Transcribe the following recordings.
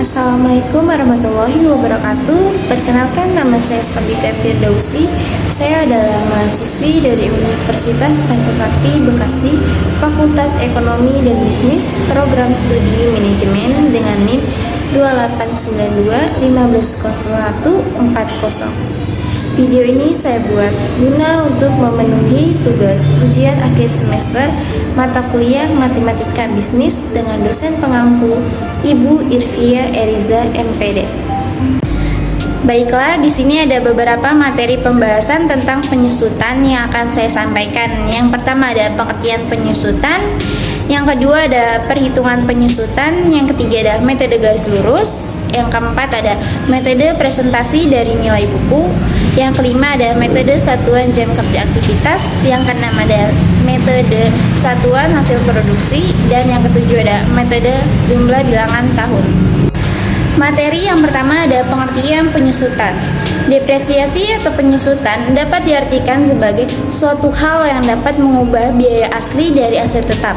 Assalamualaikum warahmatullahi wabarakatuh. Perkenalkan, nama saya Stabika Firdausi. Saya adalah mahasiswi dari Universitas Pancasakti Bekasi, Fakultas Ekonomi dan Bisnis, Program Studi Manajemen dengan NIM 2892 150140. Video ini saya buat guna untuk memenuhi tugas ujian akhir semester mata kuliah Matematika Bisnis dengan dosen pengampu Ibu Irvia Eriza MPD. Baiklah, di sini ada beberapa materi pembahasan tentang penyusutan yang akan saya sampaikan. Yang pertama ada pengertian penyusutan, yang kedua ada perhitungan penyusutan, yang ketiga ada metode garis lurus, yang keempat ada metode presentasi dari nilai buku, yang kelima ada metode satuan jam kerja aktivitas, yang keenam ada metode satuan hasil produksi, dan yang ketujuh ada metode jumlah bilangan tahun. Materi yang pertama ada pengertian penyusutan. Depresiasi atau penyusutan dapat diartikan sebagai suatu hal yang dapat mengubah biaya asli dari aset tetap.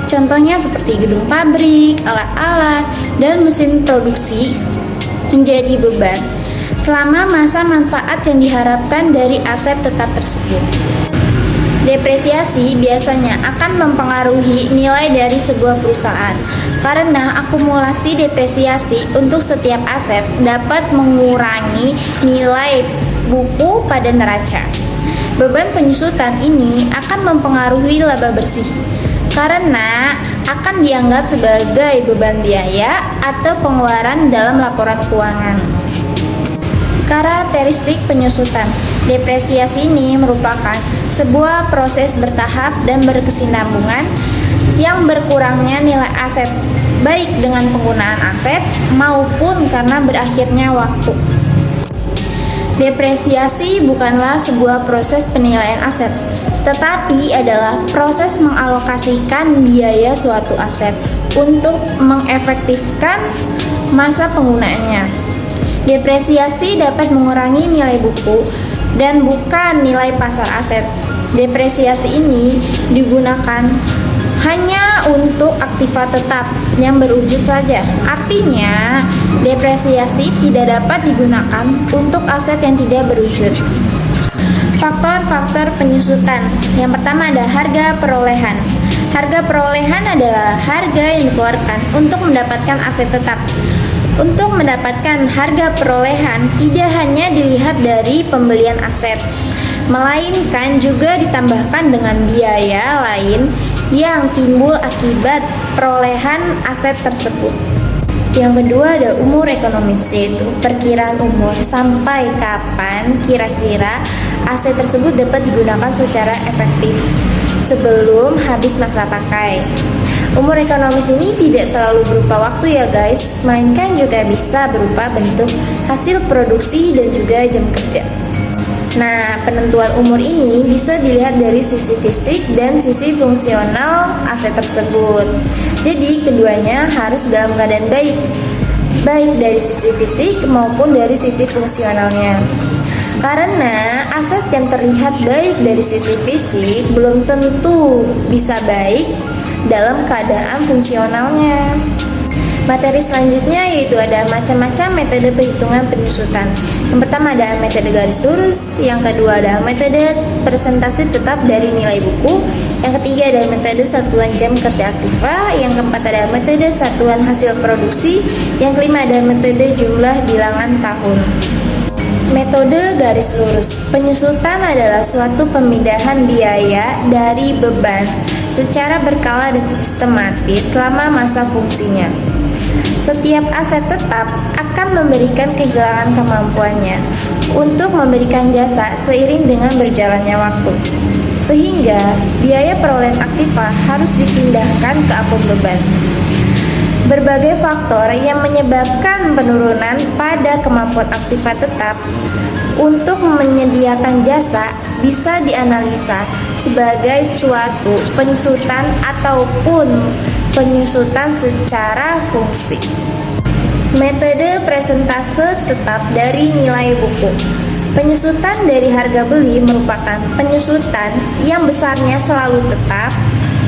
Contohnya seperti gedung pabrik, alat-alat, dan mesin produksi menjadi beban selama masa manfaat yang diharapkan dari aset tetap tersebut. Depresiasi biasanya akan mempengaruhi nilai dari sebuah perusahaan karena akumulasi depresiasi untuk setiap aset dapat mengurangi nilai buku pada neraca. Beban penyusutan ini akan mempengaruhi laba bersih karena akan dianggap sebagai beban biaya atau pengeluaran dalam laporan keuangan. Karakteristik penyusutan. Depresiasi ini merupakan sebuah proses bertahap dan berkesinambungan yang berkurangnya nilai aset, baik dengan penggunaan aset maupun karena berakhirnya waktu. Depresiasi bukanlah sebuah proses penilaian aset, tetapi adalah proses mengalokasikan biaya suatu aset untuk mengefektifkan masa penggunaannya. Depresiasi dapat mengurangi nilai buku dan bukan nilai pasar aset. Depresiasi ini digunakan hanya untuk aktiva tetap yang berwujud saja. Artinya, depresiasi tidak dapat digunakan untuk aset yang tidak berwujud. Faktor-faktor penyusutan. Yang pertama ada harga perolehan. Harga perolehan adalah harga yang dikeluarkan untuk mendapatkan aset tetap. Untuk mendapatkan harga perolehan tidak hanya dilihat dari pembelian aset, melainkan juga ditambahkan dengan biaya lain yang timbul akibat perolehan aset tersebut. Yang kedua ada umur ekonomis, yaitu perkiraan umur sampai kapan kira-kira aset tersebut dapat digunakan secara efektif sebelum habis masa pakai. Umur ekonomis ini tidak selalu berupa waktu ya guys, melainkan juga bisa berupa bentuk hasil produksi dan juga jam kerja. Nah, penentuan umur ini bisa dilihat dari sisi fisik dan sisi fungsional aset tersebut. Jadi, keduanya harus dalam keadaan baik, baik dari sisi fisik maupun dari sisi fungsionalnya. Karena aset yang terlihat baik dari sisi fisik belum tentu bisa baik dalam keadaan fungsionalnya. Materi selanjutnya yaitu ada macam-macam metode perhitungan penyusutan. Yang pertama ada metode garis lurus, yang kedua ada metode presentasi tetap dari nilai buku, yang ketiga ada metode satuan jam kerja aktiva, yang keempat ada metode satuan hasil produksi, yang kelima ada metode jumlah bilangan tahun. Metode garis lurus. Penyusutan adalah suatu pemindahan biaya dari beban secara berkala dan sistematis selama masa fungsinya. Setiap aset tetap akan memberikan kehilangan kemampuannya untuk memberikan jasa seiring dengan berjalannya waktu. Sehingga biaya perolehan aktiva harus dipindahkan ke akun beban. Berbagai faktor yang menyebabkan penurunan pada kemampuan aktiva tetap untuk menyediakan jasa bisa dianalisa sebagai suatu penyusutan ataupun penyusutan secara fungsi. Metode presentase tetap dari nilai buku. Penyusutan dari harga beli merupakan penyusutan yang besarnya selalu tetap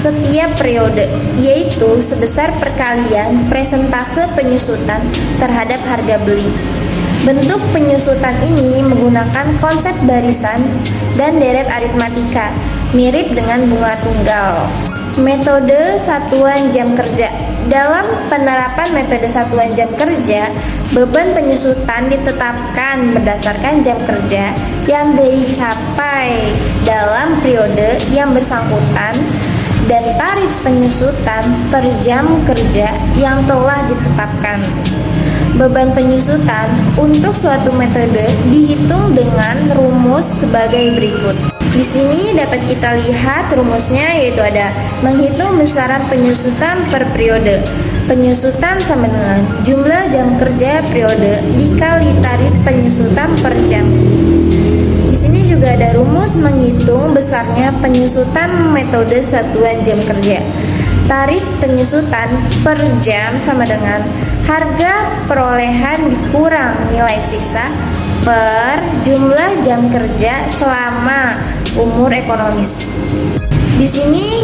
setiap periode, yaitu yaitu sebesar perkalian presentase penyusutan terhadap harga beli. Bentuk penyusutan ini menggunakan konsep barisan dan deret aritmatika, mirip dengan bunga tunggal. Metode satuan jam kerja. Dalam penerapan metode satuan jam kerja, beban penyusutan ditetapkan berdasarkan jam kerja yang dicapai dalam periode yang bersangkutan dan tarif penyusutan per jam kerja yang telah ditetapkan. Beban penyusutan untuk suatu metode dihitung dengan rumus sebagai berikut. Di sini dapat kita lihat rumusnya, yaitu ada menghitung besaran penyusutan per periode. Penyusutan sama dengan jumlah jam kerja periode dikali tarif penyusutan per jam. Di sini juga ada rumus menghitung besarnya penyusutan metode satuan jam kerja. Tarif penyusutan per jam sama dengan harga perolehan dikurang nilai sisa per jumlah jam kerja selama umur ekonomis. Di sini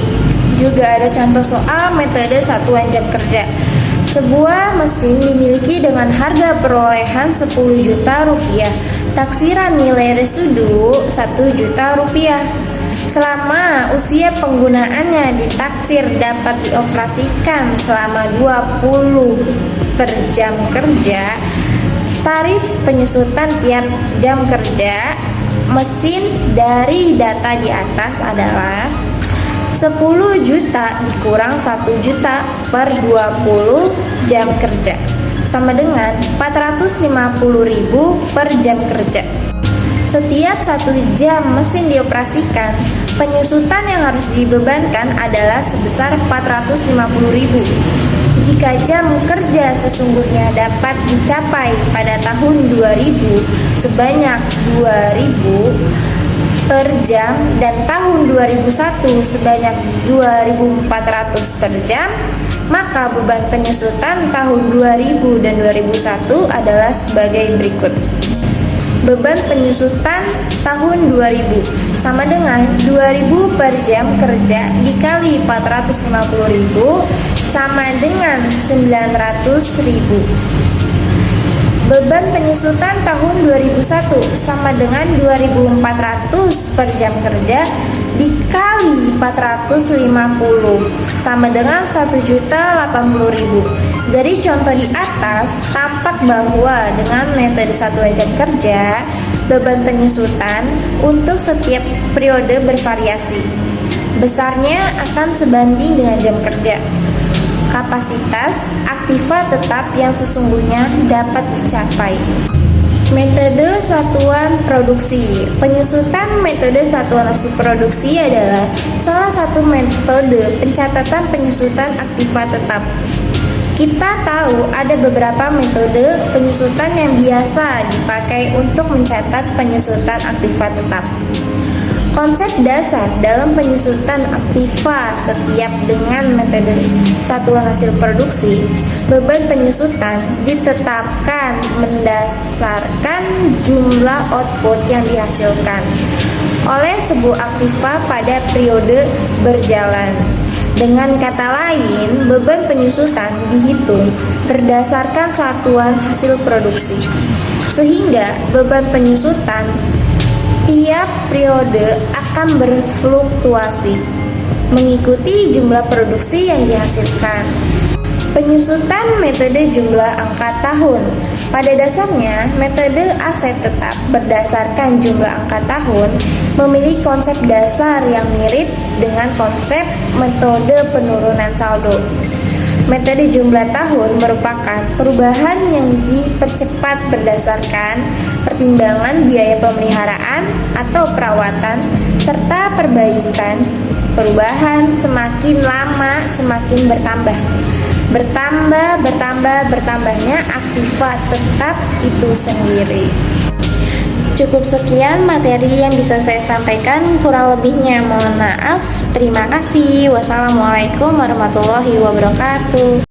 juga ada contoh soal metode satuan jam kerja. Sebuah mesin dimiliki dengan harga perolehan 10 juta rupiah. Taksiran nilai residu 1 juta rupiah. Selama usia penggunaannya ditaksir dapat dioperasikan selama 20 per jam kerja, tarif penyusutan tiap jam kerja mesin dari data di atas adalah 10 juta dikurang 1 juta per 20 jam kerja sama dengan 450.000 per jam kerja. Setiap 1 jam mesin dioperasikan, penyusutan yang harus dibebankan adalah sebesar 450.000. Jika jam kerja sesungguhnya dapat dicapai pada tahun 2000 sebanyak 2000 per jam dan tahun 2001 sebanyak 2400 per jam, maka beban penyusutan tahun 2000 dan 2001 adalah sebagai berikut. Beban penyusutan tahun 2000 sama dengan 2000 per jam kerja dikali 450.000 sama dengan 900.000. Beban penyusutan tahun 2001 sama dengan 2400 per jam kerja dikali 450 sama dengan 1.080.000. Dari contoh di atas tampak bahwa dengan metode satuan jam kerja, beban penyusutan untuk setiap periode bervariasi. Besarnya akan sebanding dengan jam kerja. Kapasitas aktiva tetap yang sesungguhnya dapat dicapai. Metode satuan produksi. Penyusutan metode satuan hasil produksi adalah salah satu metode pencatatan penyusutan aktiva tetap. Kita tahu ada beberapa metode penyusutan yang biasa dipakai untuk mencatat penyusutan aktiva tetap. Konsep dasar dalam penyusutan aktiva setiap dengan metode satuan hasil produksi, beban penyusutan ditetapkan berdasarkan jumlah output yang dihasilkan oleh sebuah aktiva pada periode berjalan. Dengan kata lain, beban penyusutan dihitung berdasarkan satuan hasil produksi, sehingga beban penyusutan tiap periode akan berfluktuasi mengikuti jumlah produksi yang dihasilkan. Penyusutan metode jumlah angka tahun. Pada dasarnya, metode aset tetap berdasarkan jumlah angka tahun memiliki konsep dasar yang mirip dengan konsep metode penurunan saldo. Metode jumlah tahun merupakan perubahan yang dipercepat berdasarkan pertimbangan biaya pemeliharaan atau perawatan serta perbaikan. Perubahan semakin lama semakin bertambah. Bertambahnya aktiva tetap itu sendiri. Cukup sekian materi yang bisa saya sampaikan, kurang lebihnya mohon maaf. Terima kasih. Wassalamualaikum warahmatullahi wabarakatuh.